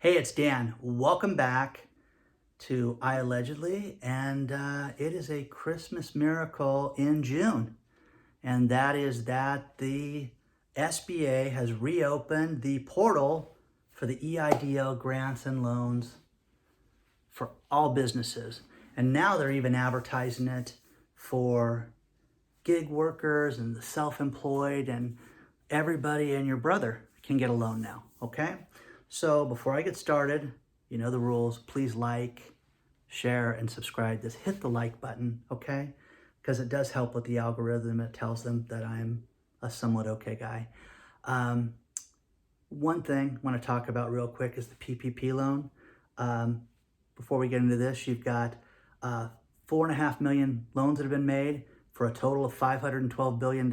Hey, it's Dan. Welcome back to iAllegedly, and it is a Christmas miracle in June, and that is that the SBA has reopened the portal for the Eidl grants and loans for all businesses, and now they're even advertising it for gig workers and the self-employed, and everybody and your brother can get a loan now, okay? So before I get started, you know the rules. Please like, share, and subscribe. Just hit the like button, okay? Because it does help with the algorithm. It tells them that I'm a somewhat okay guy. One thing I want to talk about real quick is the PPP loan. Before we get into this, you've got 4.5 million loans that have been made for a total of $512 billion.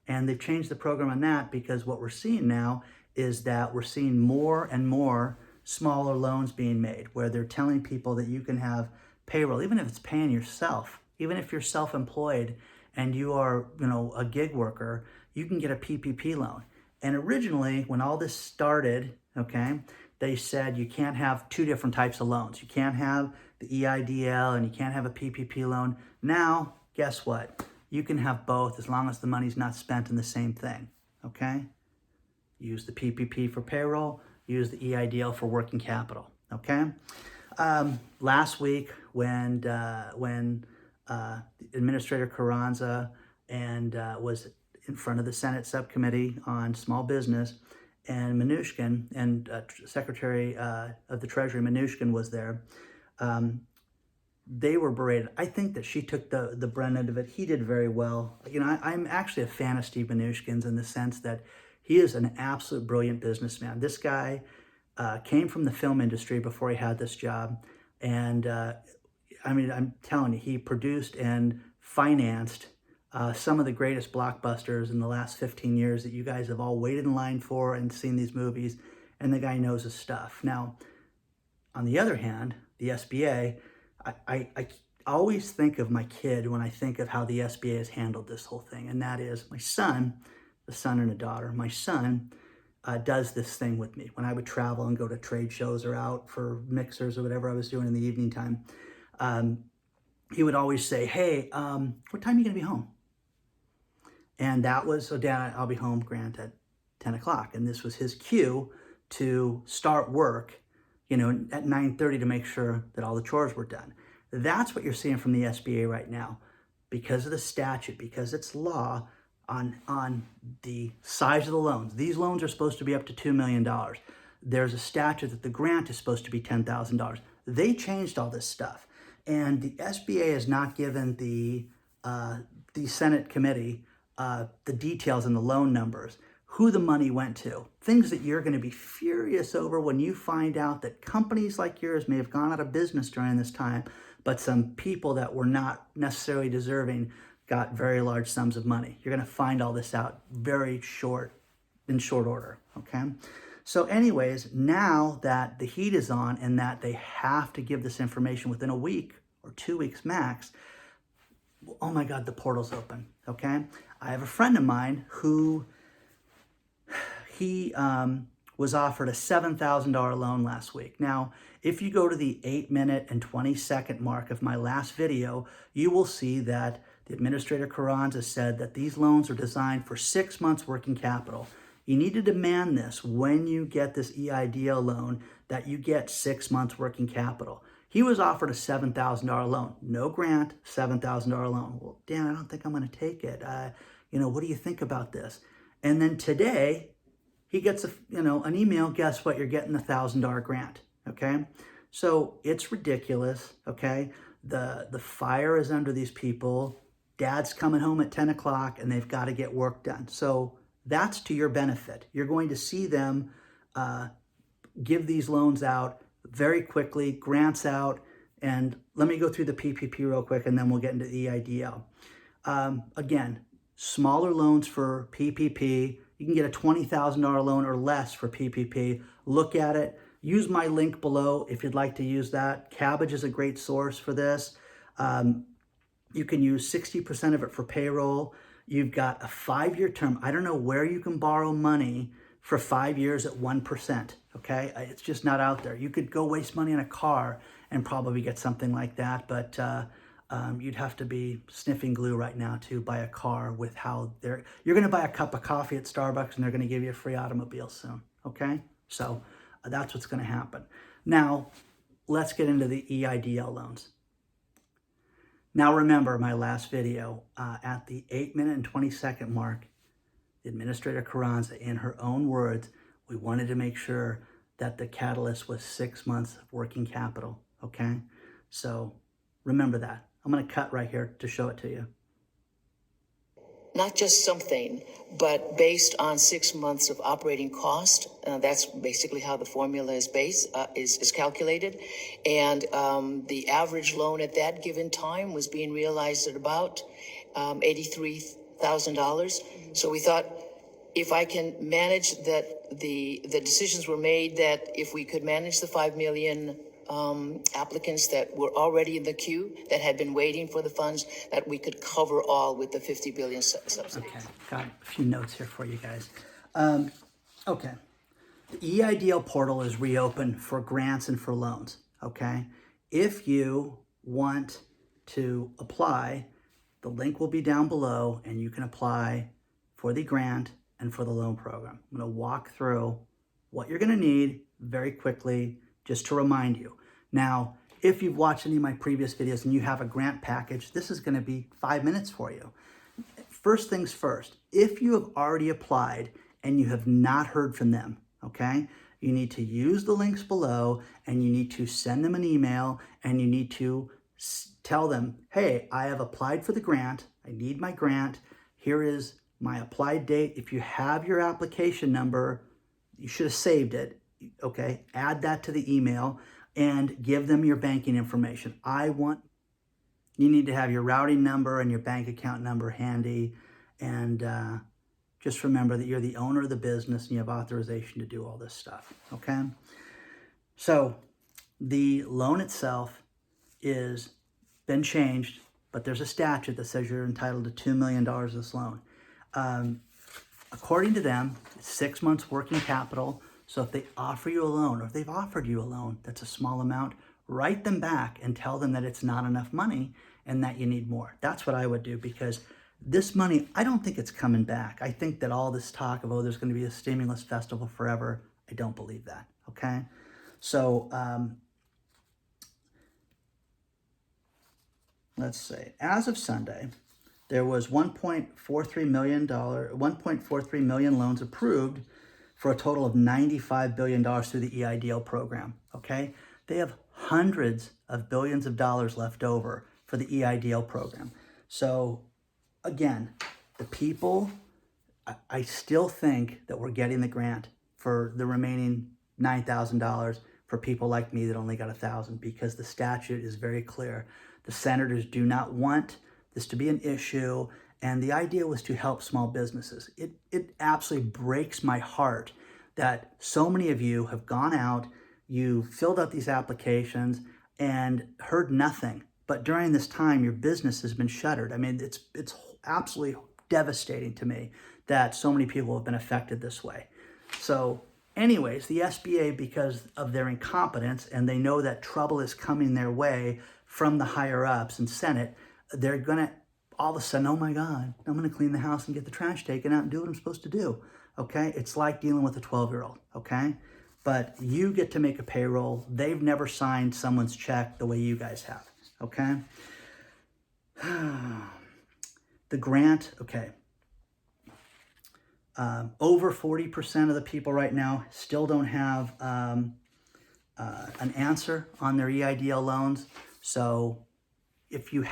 And they've changed the program on that because what we're seeing now is that we're seeing more and more smaller loans being made where they're telling people that you can have payroll, even if it's paying yourself, even if you're self-employed and you are, a gig worker, you can get a PPP loan. And originally, when all this started, okay, they said you can't have two different types of loans. You can't have the EIDL and you can't have a PPP loan. Now, guess what? You can have both as long as the money's not spent in the same thing, okay? Use the PPP for payroll, use the EIDL for working capital, okay? Last week when Administrator Carranza was in front of the Senate subcommittee on small business, and Mnuchin and Secretary of the Treasury Mnuchin was there, they were berated. I think that she took the brunt end of it. He did very well. I'm actually a fan of Steve Mnuchin's in the sense that he is an absolute brilliant businessman. This guy came from the film industry before he had this job. And I'm telling you, he produced and financed some of the greatest blockbusters in the last 15 years that you guys have all waited in line for and seen these movies. And the guy knows his stuff. Now, on the other hand, the SBA, I always think of my kid when I think of how the SBA has handled this whole thing. And that is my son, a son and a daughter. My son does this thing with me. When I would travel and go to trade shows or out for mixers or whatever I was doing in the evening time, he would always say, hey, what time are you going to be home? And that was, so Dad, I'll be home, Grant, at 10 o'clock. And this was his cue to start work, at 9:30 to make sure that all the chores were done. That's what you're seeing from the SBA right now. Because of the statute, because it's law, on the size of the loans. These loans are supposed to be up to $2 million. There's a statute that the grant is supposed to be $10,000. They changed all this stuff. And the SBA has not given the Senate committee the details and the loan numbers, who the money went to, things that you're going to be furious over when you find out that companies like yours may have gone out of business during this time, but some people that were not necessarily deserving got very large sums of money. You're going to find all this out in short order, okay? So anyways, now that the heat is on and that they have to give this information within a week or 2 weeks max, oh my God, the portal's open, okay? I have a friend of mine who, he was offered a $7,000 loan last week. Now, if you go to the 8-minute and 20-second mark of my last video, you will see that the Administrator Carranza said that these loans are designed for 6 months working capital. You need to demand this when you get this EIDL loan, that you get 6 months working capital. He was offered a $7,000 loan. No grant, $7,000 loan. Well, Dan, I don't think I'm going to take it. What do you think about this? And then today, he gets an email, guess what? You're getting a $1,000 grant, okay? So it's ridiculous, okay? The fire is under these people. Dad's coming home at 10 o'clock and they've got to get work done. So that's to your benefit. You're going to see them give these loans out very quickly, grants out. And let me go through the PPP real quick and then we'll get into EIDL. Again, smaller loans for PPP. You can get a $20,000 loan or less for PPP. Look at it. Use my link below if you'd like to use that. Kabbage is a great source for this. You can use 60% of it for payroll. You've got a 5-year term. I don't know where you can borrow money for 5 years at 1%, okay? It's just not out there. You could go waste money on a car and probably get something like that, but you'd have to be sniffing glue right now to buy a car with how you're gonna buy a cup of coffee at Starbucks and they're gonna give you a free automobile soon, okay? So that's what's gonna happen. Now, let's get into the EIDL loans. Now remember my last video, at the 8-minute and 20-second mark, the Administrator Carranza, in her own words, we wanted to make sure that the catalyst was 6 months of working capital, okay? So remember that. I'm gonna cut right here to show it to you. Not just something, but based on 6 months of operating cost. That's basically how the formula is is calculated. And the average loan at that given time was being realized at about $83,000. So we thought, if I can manage that, the decisions were made that if we could manage the 5 million applicants that were already in the queue, that had been waiting for the funds, that we could cover all with the 50 billion subsidy. Okay, got a few notes here for you guys. Okay, the EIDL portal is reopened for grants and for loans, okay? If you want to apply, the link will be down below and you can apply for the grant and for the loan program. I'm gonna walk through what you're gonna need very quickly, just to remind you. Now, if you've watched any of my previous videos and you have a grant package, this is gonna be 5 minutes for you. First things first, if you have already applied and you have not heard from them, okay, you need to use the links below and you need to send them an email and you need to tell them, hey, I have applied for the grant, I need my grant, here is my applied date. If you have your application number, you should have saved it, okay? Add that to the email and give them your banking information. You need to have your routing number and your bank account number handy, and just remember that you're the owner of the business and you have authorization to do all this stuff, okay? So the loan itself is been changed, but there's a statute that says you're entitled to $2 million of this loan. According to them, it's 6 months working capital. So if they offer you a loan, or if they've offered you a loan that's a small amount, write them back and tell them that it's not enough money and that you need more. That's what I would do, because this money, I don't think it's coming back. I think that all this talk of, oh, there's going to be a stimulus festival forever, I don't believe that, okay? So let's see. As of Sunday, there was $1.43 million loans approved for a total of $95 billion through the EIDL program, okay? They have hundreds of billions of dollars left over for the EIDL program. So again, the people, I still think that we're getting the grant for the remaining $9,000 for people like me that only got $1,000, because the statute is very clear. The senators do not want this to be an issue, and the idea was to help small businesses. It absolutely breaks my heart that so many of you have gone out, you filled out these applications and heard nothing. But during this time, your business has been shuttered. I mean, it's absolutely devastating to me that so many people have been affected this way. So anyways, the SBA, because of their incompetence, and they know that trouble is coming their way from the higher ups and Senate, they're gonna all of a sudden, oh my God, I'm gonna clean the house and get the trash taken out and do what I'm supposed to do, okay? It's like dealing with a 12-year-old, okay? But you get to make a payroll. They've never signed someone's check the way you guys have, okay? The grant, okay. Over 40% of the people right now still don't have an answer on their EIDL loans. So if you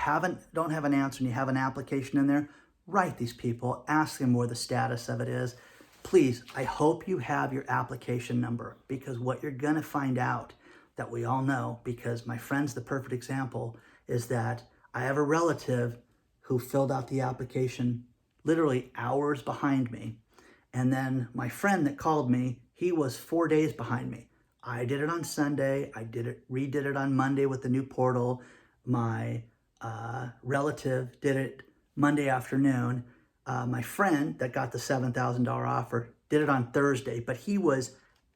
don't have an answer and you have an application in there, write these people, ask them where the status of it is. Please, I hope you have your application number, because what you're gonna find out, that we all know, because my friend's the perfect example, is that I have a relative who filled out the application literally hours behind me. And then my friend that called me, he was 4 days behind me. I did it on Sunday. I redid it on Monday with the new portal. My relative did it Monday afternoon. My friend that got the $7,000 offer did it on Thursday, but he was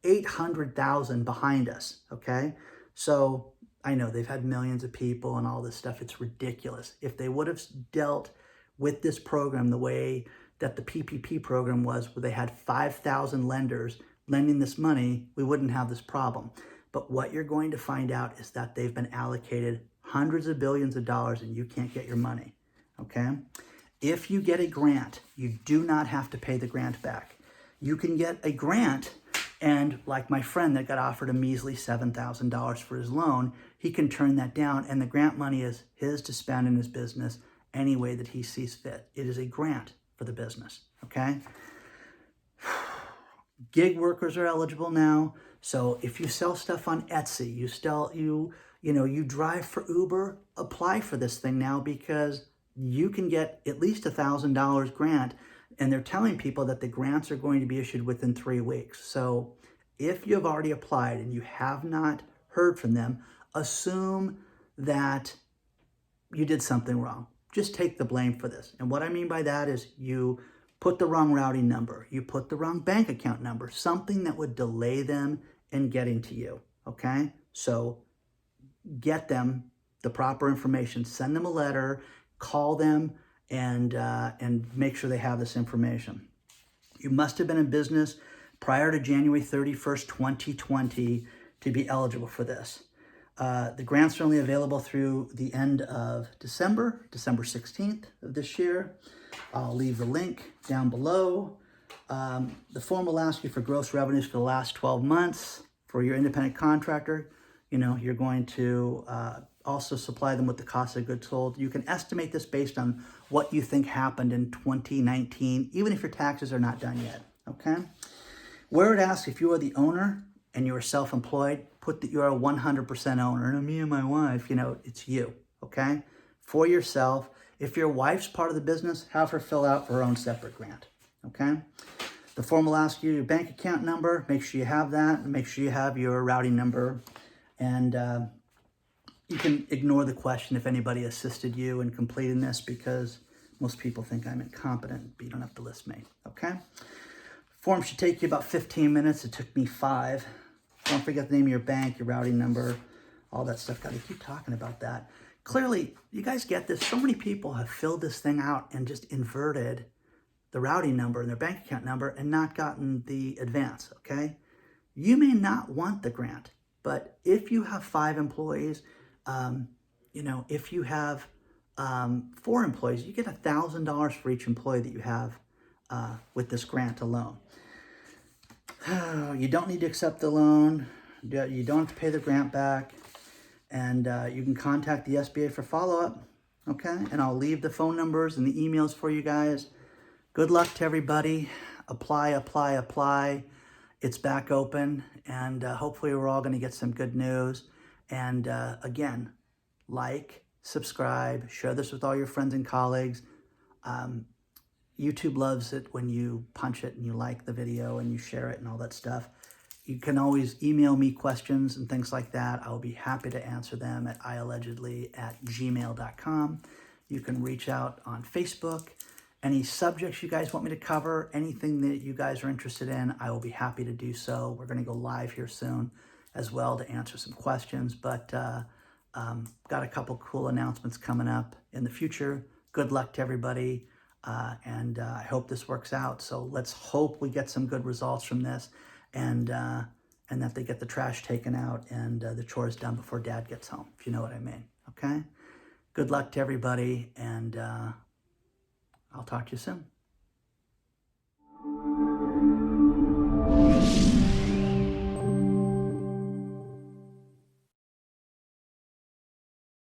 800,000 behind us, okay? So I know they've had millions of people and all this stuff. It's ridiculous. If they would have dealt with this program the way that the PPP program was, where they had 5,000 lenders lending this money, we wouldn't have this problem. But what you're going to find out is that they've been allocated hundreds of billions of dollars and you can't get your money, okay? If you get a grant, you do not have to pay the grant back. You can get a grant, and like my friend that got offered a measly $7,000 for his loan, he can turn that down, and the grant money is his to spend in his business any way that he sees fit. It is a grant for the business, okay? Gig workers are eligible now. So if you sell stuff on Etsy, you drive for Uber, apply for this thing now, because you can get at least $1,000 grant, and they're telling people that the grants are going to be issued within 3 weeks. So if you have already applied and you have not heard from them, assume that you did something wrong. Just take the blame for this. And what I mean by that is you put the wrong routing number, you put the wrong bank account number, something that would delay them in getting to you, okay? So get them the proper information, send them a letter, call them, and make sure they have this information. You must have been in business prior to January 31st, 2020 to be eligible for this. The grants are only available through the end of December 16th of this year. I'll leave the link down below. The form will ask you for gross revenues for the last 12 months. For your independent contractor, you're going to also supply them with the cost of goods sold. You can estimate this based on what you think happened in 2019, even if your taxes are not done yet, okay? Where it asks if you are the owner and you are self-employed, put that you are a 100% owner. And me and my wife, it's you, okay? For yourself. If your wife's part of the business, have her fill out her own separate grant, okay? The form will ask you your bank account number. Make sure you have that. And make sure you have your routing number. And you can ignore the question if anybody assisted you in completing this, because most people think I'm incompetent, but you don't have to list me, okay? Form should take you about 15 minutes. It took me 5. Don't forget the name of your bank, your routing number, all that stuff. Got to keep talking about that. Clearly, you guys get this. So many people have filled this thing out and just inverted the routing number and their bank account number and not gotten the advance, okay? You may not want the grant, but if you have 5 employees, if you have 4 employees, you get $1,000 for each employee that you have with this grant alone. You don't need to accept the loan. You don't have to pay the grant back. And you can contact the SBA for follow-up, okay? And I'll leave the phone numbers and the emails for you guys. Good luck to everybody. Apply, apply, apply. It's back open, and hopefully we're all going to get some good news. And again, like, subscribe, share this with all your friends and colleagues. YouTube loves it when you punch it and you like the video and you share it and all that stuff. You can always email me questions and things like that. I'll be happy to answer them at iAllegedly@gmail.com. You can reach out on Facebook. Any subjects you guys want me to cover, anything that you guys are interested in, I will be happy to do so. We're going to go live here soon as well to answer some questions, but got a couple cool announcements coming up in the future. Good luck to everybody, and I hope this works out. So let's hope we get some good results from this, and that they get the trash taken out and the chores done before Dad gets home, if you know what I mean, okay? Good luck to everybody, and I'll talk to you soon.